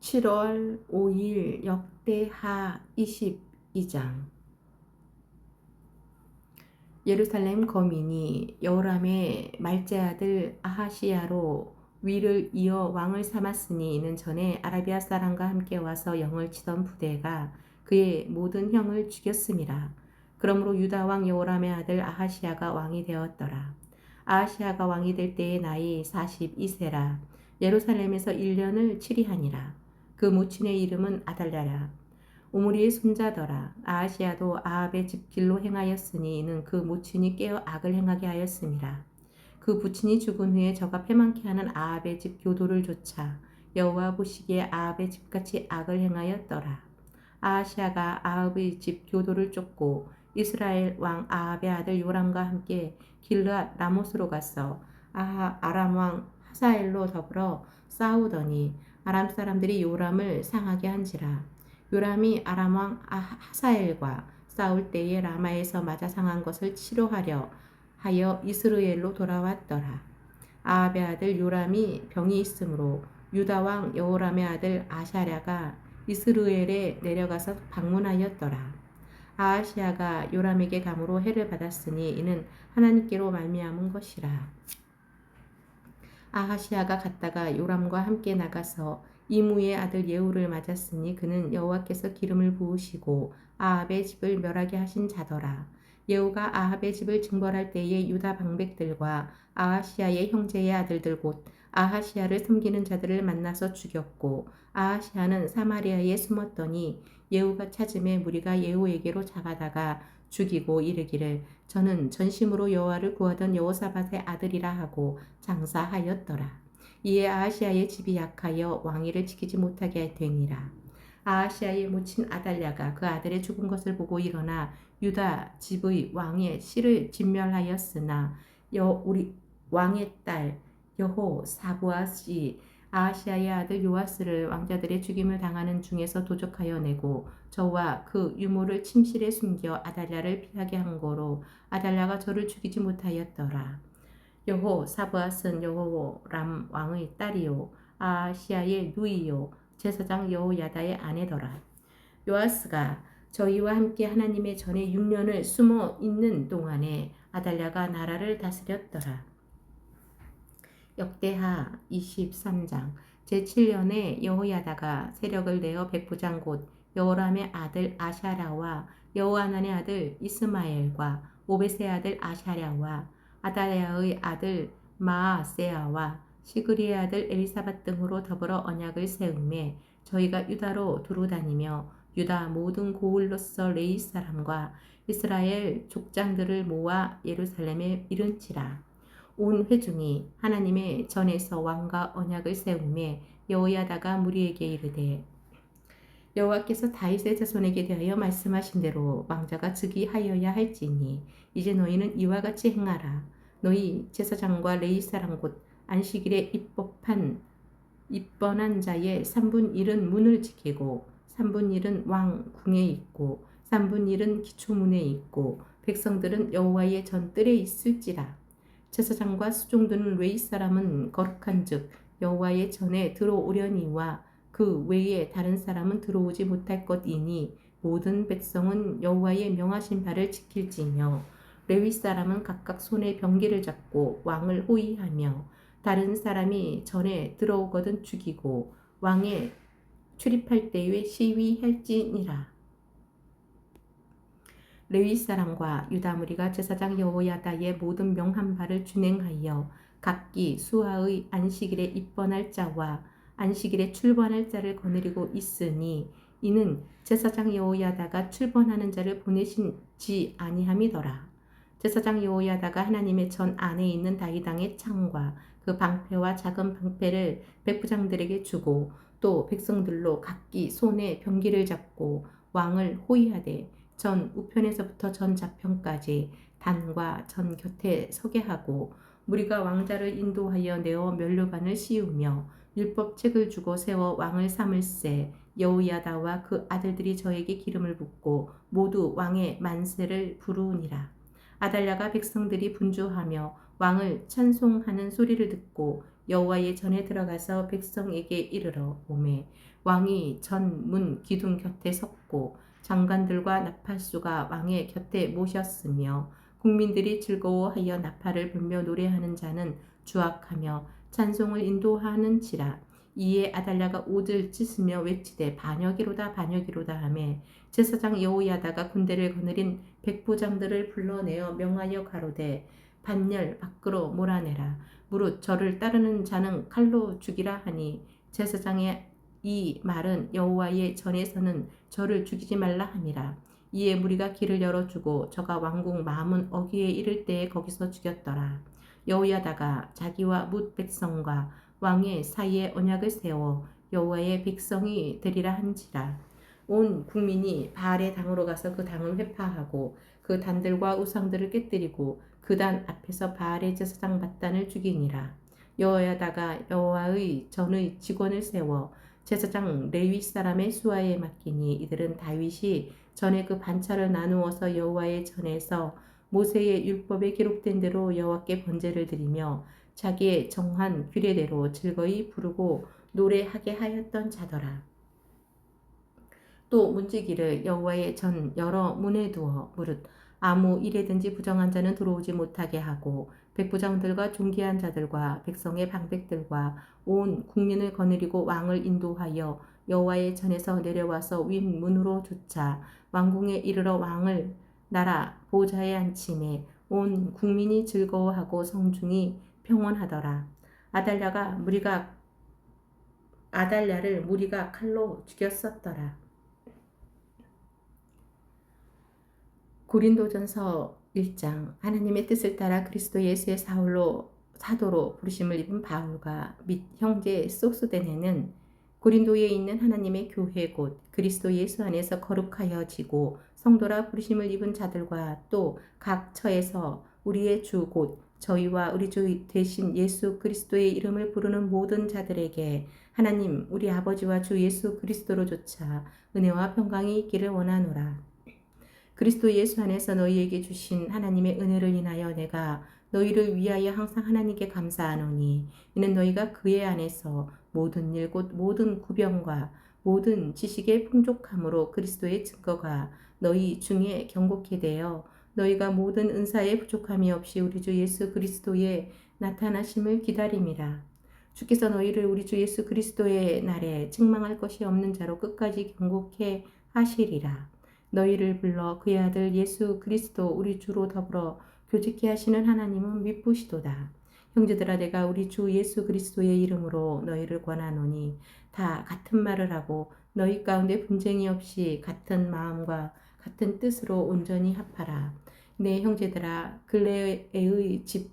7월 5일 역대하 22장. 예루살렘 거민이 여호람의 말제 아들 아하시야로 위를 이어 왕을 삼았으니 이는 전에 아라비아 사람과 함께 와서 영을 치던 부대가 그의 모든 형을 죽였음이라. 그러므로 유다 왕 여호람의 아들 아하시야가 왕이 되었더라. 아하시야가 왕이 될 때의 나이 42세라. 예루살렘에서 1년을 치리하니라. 그 모친의 이름은 아달랴라. 오므리의 손자더라. 아하시야도 아합의 집 길로 행하였으니 이는 그 모친이 깨어 악을 행하게 하였음이라. 그 부친이 죽은 후에 저가 패망케 하는 아합의 집 교도를 쫓아 여호와 보시기에 아합의 집같이 악을 행하였더라. 아하시야가 아합의 집 교도를 쫓고 이스라엘 왕 아합의 아들 요람과 함께 길르앗 라못으로 가서 아람 왕 하사엘로 더불어 싸우더니 아람 사람들이 요람을 상하게 한지라. 요람이 아람 왕 하사엘과 싸울 때에 라마에서 맞아 상한 것을 치료하려 하여 이스라엘로 돌아왔더라. 아합의 아들 요람이 병이 있으므로 유다 왕 여호람의 아들 아샤랴가 이스라엘에 내려가서 방문하였더라. 아하시야가 요람에게 감으로 해를 받았으니 이는 하나님께로 말미암은 것이라. 아하시야가 갔다가 요람과 함께 나가서 이무의 아들 예후를 맞았으니 그는 여호와께서 기름을 부으시고 아합의 집을 멸하게 하신 자더라. 예후가 아합의 집을 징벌할 때에 유다 방백들과 아하시야의 형제의 아들들 곧 아하시야를 섬기는 자들을 만나서 죽였고 아하시야는 사마리아에 숨었더니 예후가 찾음에 무리가 예후에게로 잡아다가 죽이고 이르기를 저는 전심으로 여호와를 구하던 여호사밧의 아들이라 하고 장사하였더라. 이에 아하시야의 집이 약하여 왕위를 지키지 못하게 되니라. 아하시야의 모친 아달랴가 그 아들의 죽은 것을 보고 일어나 유다 집의 왕의 씨를 진멸하였으나 우리 왕의 딸 여호사밧이 아하시야의 아들 요아스를 왕자들의 죽임을 당하는 중에서 도적하여 내고 저와 그 유모를 침실에 숨겨 아달랴를 피하게 한 거로 아달랴가 저를 죽이지 못하였더라. 여호사밧은 여호람 왕의 딸이요 아하시야의 누이요 제사장 여호야다의 아내더라. 요아스가 저희와 함께 하나님의 전에 6년을 숨어 있는 동안에 아달랴가 나라를 다스렸더라. 역대하 23장. 제7년에 여호야다가 세력을 내어 백부장 곧 여호람의 아들 아샤랴와 여호하난의 아들 이스마엘과 오벳의 아들 아샤랴와 아달랴의 아들 마아세야와 시그리의 아들 엘리사밧 등으로 더불어 언약을 세우매 저희가 유다로 두루 다니며 유다 모든 고을로서 레위 사람과 이스라엘 족장들을 모아 예루살렘에 이른치라. 온 회중이 하나님의 전에서 왕과 언약을 세우매 여호야다가 무리에게 이르되 여호와께서 다윗의 자손에게 대하여 말씀하신 대로 왕자가 즉위하여야 할지니 이제 너희는 이와 같이 행하라. 너희 제사장과 레위 사람 곧 안식일에 입번한 자의 3분 1은 문을 지키고 3분 1은 왕궁에 있고 3분 1은 기초문에 있고 백성들은 여호와의 전뜰에 있을지라. 제사장과 수종드는 레위 사람은 거룩한즉 여호와의 전에 들어오려니와 그 외에 다른 사람은 들어오지 못할 것이니 모든 백성은 여호와의 명하신 바를 지킬지며 레위 사람은 각각 손에 병기를 잡고 왕을 호위하며 다른 사람이 전에 들어오거든 죽이고 왕에 출입할 때에 시위할지니라. 레위 사람과 유다 무리가 제사장 여호야다의 모든 명한 바를 준행하여 각기 수하의 안식일에 입번할 자와 안식일에 출번할 자를 거느리고 있으니 이는 제사장 여호야다가 출번하는 자를 보내신지 아니함이더라. 제사장 여호야다가 하나님의 전 안에 있는 다윗왕의 창과 그 방패와 작은 방패를 백부장들에게 주고 또 백성들로 각기 손에 병기를 잡고 왕을 호위하되 전 우편에서부터 전 좌편까지 단과 전 곁에 서게 하고 무리가 왕자를 인도하여 내어 면류관을 씌우며 율법책을 주고 세워 왕을 삼을세 여호야다와 그 아들들이 저에게 기름을 붓고 모두 왕의 만세를 부르니라. 아달랴가 백성들이 분주하며 왕을 찬송하는 소리를 듣고 여호와의 전에 들어가서 백성에게 이르러 오매 왕이 전 문 기둥 곁에 섰고 장관들과 나팔수가 왕의 곁에 모셨으며 국민들이 즐거워하여 나팔을 불며 노래하는 자는 주악하며 찬송을 인도하는지라. 이에 아달랴가 옷을 찢으며 외치되 반역이로다 반역이로다 하매 제사장 여호야다가 군대를 거느린 백부장들을 불러내어 명하여 가로되 반열 밖으로 몰아내라. 무릇 저를 따르는 자는 칼로 죽이라 하니 제사장의 이 말은 여호와의 전에서는 저를 죽이지 말라 함이라. 이에 무리가 길을 열어주고 저가 왕궁 마문 어귀에 이를 때에 거기서 죽였더라. 여호야다가 자기와 뭇 백성과 왕의 사이에 언약을 세워 여호와의 백성이 되리라 한지라. 온 국민이 바알의 당으로 가서 그 당을 회파하고 그 단들과 우상들을 깨뜨리고 그 단 앞에서 바알의 제사장 밧단을 죽이니라. 여호야다가 여호와의 전의 직원을 세워 제사장 레위 사람의 수하에 맡기니 이들은 다윗이 전에 그 반차를 나누어서 여호와의 전에서 모세의 율법에 기록된 대로 여호와께 번제를 드리며 자기의 정한 규례대로 즐거이 부르고 노래하게 하였던 자더라. 또 문지기를 여호와의 전 여러 문에 두어 무릇 아무 일에든지 부정한 자는 들어오지 못하게 하고 백부장들과 존귀한 자들과 백성의 방백들과 온 국민을 거느리고 왕을 인도하여 여호와의 전에서 내려와서 윗문으로 쫓아 왕궁에 이르러 왕을 나라 보좌에 앉히매 온 국민이 즐거워하고 성중이 평온하더라. 아달랴를 무리가 칼로 죽였었더라. 고린도전서 1장. 하나님의 뜻을 따라 그리스도 예수의 사도로 부르심을 입은 바울과 및 형제 소스데네는 고린도에 있는 하나님의 교회 곧 그리스도 예수 안에서 거룩하여지고 성도라 부르심을 입은 자들과 또 각 처에서 우리의 주 곧 저희와 우리 주 되신 예수 그리스도의 이름을 부르는 모든 자들에게 하나님 우리 아버지와 주 예수 그리스도로조차 은혜와 평강이 있기를 원하노라. 그리스도 예수 안에서 너희에게 주신 하나님의 은혜를 인하여 내가 너희를 위하여 항상 하나님께 감사하노니 이는 너희가 그의 안에서 모든 일 곧 모든 구병과 모든 지식의 풍족함으로 그리스도의 증거가 너희 중에 경고케 되어 너희가 모든 은사에 부족함이 없이 우리 주 예수 그리스도의 나타나심을 기다림이라. 주께서 너희를 우리 주 예수 그리스도의 날에 책망할 것이 없는 자로 끝까지 경고케 하시리라. 너희를 불러 그의 아들 예수 그리스도 우리 주로 더불어 교직케 하시는 하나님은 미쁘시도다. 형제들아 내가 우리 주 예수 그리스도의 이름으로 너희를 권하노니 다 같은 말을 하고 너희 가운데 분쟁이 없이 같은 마음과 같은 뜻으로 온전히 합하라. 내 형제들아 글레의 집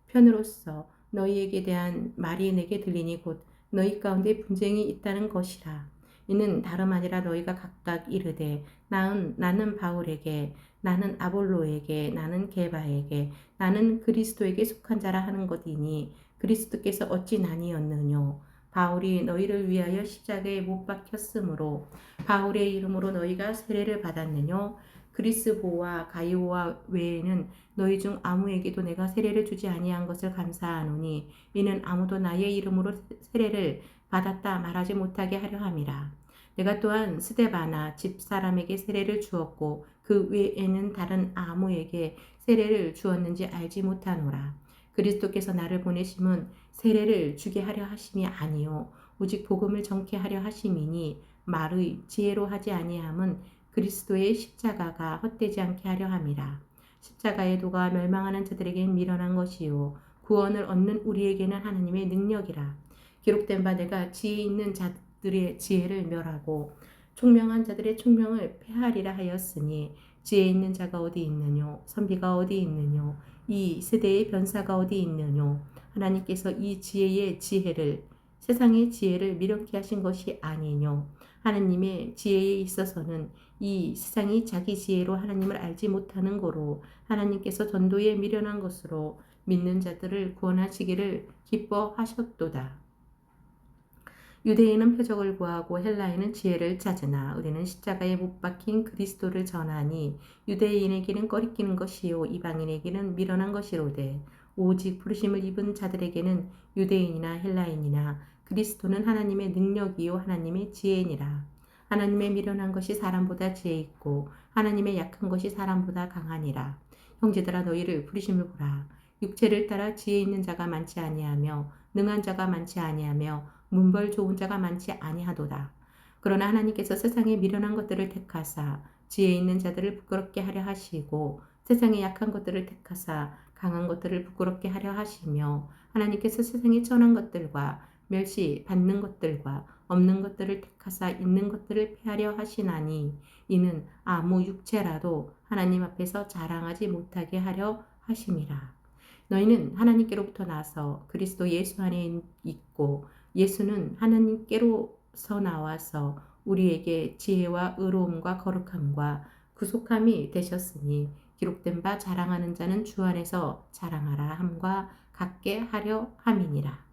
편으로서 너희에게 대한 말이 내게 들리니 곧 너희 가운데 분쟁이 있다는 것이라. 이는 다름 아니라 너희가 각각 이르되 나는 바울에게 나는 아볼로에게 나는 게바에게 나는 그리스도에게 속한 자라 하는 것이니 그리스도께서 어찌 나뉘었느뇨. 바울이 너희를 위하여 십자가에 못 박혔으므로 바울의 이름으로 너희가 세례를 받았느뇨. 그리스보와 가이오와 외에는 너희 중 아무에게도 내가 세례를 주지 아니한 것을 감사하노니 이는 아무도 나의 이름으로 세례를 받았다 말하지 못하게 하려 함이라. 내가 또한 스데바나 집사람에게 세례를 주었고 그 외에는 다른 아무에게 세례를 주었는지 알지 못하노라. 그리스도께서 나를 보내심은 세례를 주게 하려 하심이 아니요 오직 복음을 전케 하려 하심이니 말의 지혜로 하지 아니함은 그리스도의 십자가가 헛되지 않게 하려 함이라. 십자가의 도가 멸망하는 자들에게는 미련한 것이요 구원을 얻는 우리에게는 하나님의 능력이라. 기록된 바 내가 지혜 있는 자들의 지혜를 멸하고 총명한 자들의 총명을 폐하리라 하였으니 지혜 있는 자가 어디 있느뇨 선비가 어디 있느뇨 이 세대의 변사가 어디 있느뇨. 하나님께서 이 지혜의 지혜를 세상의 지혜를 미련케 하신 것이 아니뇨. 하나님의 지혜에 있어서는 이 세상이 자기 지혜로 하나님을 알지 못하는 거로 하나님께서 전도에 미련한 것으로 믿는 자들을 구원하시기를 기뻐하셨도다. 유대인은 표적을 구하고 헬라인은 지혜를 찾으나 우리는 십자가에 못 박힌 그리스도를 전하니 유대인에게는 꺼리끼는 것이요 이방인에게는 미련한 것이로되 오직 부르심을 입은 자들에게는 유대인이나 헬라인이나 그리스도는 하나님의 능력이요 하나님의 지혜니라. 하나님의 미련한 것이 사람보다 지혜 있고 하나님의 약한 것이 사람보다 강하니라. 형제들아 너희를 부르심을 보라. 육체를 따라 지혜 있는 자가 많지 아니하며 능한 자가 많지 아니하며 문벌 좋은 자가 많지 아니하도다. 그러나 하나님께서 세상의 미련한 것들을 택하사 지혜 있는 자들을 부끄럽게 하려 하시고 세상의 약한 것들을 택하사 강한 것들을 부끄럽게 하려 하시며 하나님께서 세상의 천한 것들과 멸시 받는 것들과 없는 것들을 택하사 있는 것들을 폐하려 하시나니 이는 아무 육체라도 하나님 앞에서 자랑하지 못하게 하려 하심이라. 너희는 하나님께로부터 나서 그리스도 예수 안에 있고 예수는 하나님께로서 나와서 우리에게 지혜와 의로움과 거룩함과 구속함이 되셨으니 기록된 바 자랑하는 자는 주 안에서 자랑하라 함과 같게 하려 함이니라.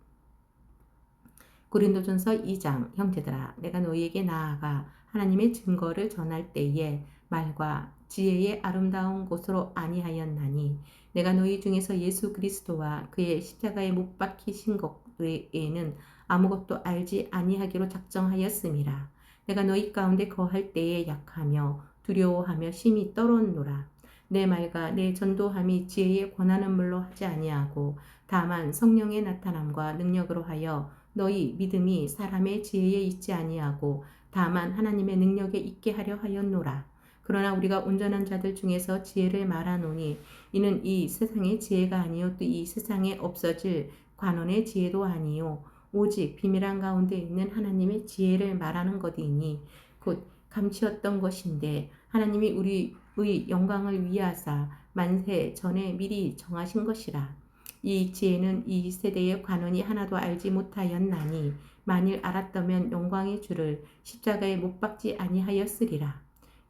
고린도전서 2장 형제들아 내가 너희에게 나아가 하나님의 증거를 전할 때에 말과 지혜의 아름다운 곳으로 아니하였나니 내가 너희 중에서 예수 그리스도와 그의 십자가에 못 박히신 것 외에는 아무것도 알지 아니하기로 작정하였음이라. 내가 너희 가운데 거할 때에 약하며 두려워하며 심히 떨었노라. 내 말과 내 전도함이 지혜의 권하는 물로 하지 아니하고 다만 성령의 나타남과 능력으로 하여 너희 믿음이 사람의 지혜에 있지 아니하고 다만 하나님의 능력에 있게 하려 하였노라. 그러나 우리가 온전한 자들 중에서 지혜를 말하노니 이는 이 세상의 지혜가 아니요 또 이 세상에 없어질 관원의 지혜도 아니요 오직 비밀한 가운데 있는 하나님의 지혜를 말하는 것이니 곧 감추었던 것인데 하나님이 우리의 영광을 위하사 만세 전에 미리 정하신 것이라. 이 지혜는 이 세대의 관원이 하나도 알지 못하였나니 만일 알았다면 영광의 주를 십자가에 못 박지 아니하였으리라.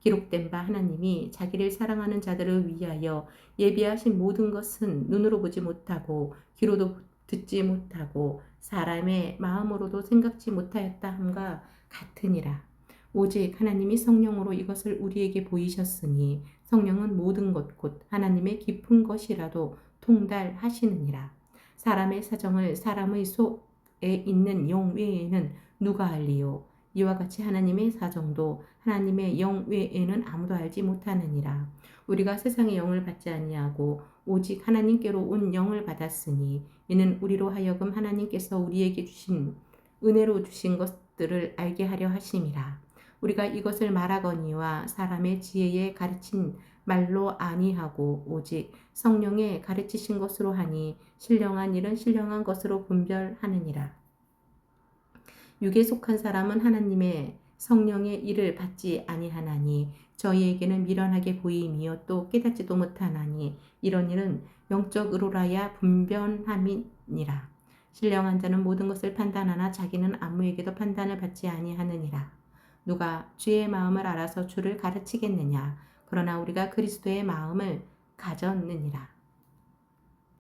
기록된 바 하나님이 자기를 사랑하는 자들을 위하여 예비하신 모든 것은 눈으로 보지 못하고 귀로도 듣지 못하고 사람의 마음으로도 생각지 못하였다 함과 같으니라. 오직 하나님이 성령으로 이것을 우리에게 보이셨으니 성령은 모든 것 곧 하나님의 깊은 것이라도 통달하시느니라. 사람의 사정을 사람의 속에 있는 영 외에는 누가 알리요? 이와 같이 하나님의 사정도 하나님의 영 외에는 아무도 알지 못하느니라. 우리가 세상의 영을 받지 아니하고 오직 하나님께로 온 영을 받았으니 이는 우리로 하여금 하나님께서 우리에게 주신 은혜로 주신 것들을 알게 하려 하심이라. 우리가 이것을 말하거니와 사람의 지혜에 가르친 말로 아니하고 오직 성령에 가르치신 것으로 하니 신령한 일은 신령한 것으로 분별하느니라. 육에 속한 사람은 하나님의 성령의 일을 받지 아니하나니 저희에게는 미련하게 보임이요 또 깨닫지도 못하나니 이런 일은 영적으로라야 분변함이니라. 신령한 자는 모든 것을 판단하나 자기는 아무에게도 판단을 받지 아니하느니라. 누가 주의 마음을 알아서 주를 가르치겠느냐? 그러나 우리가 그리스도의 마음을 가졌느니라.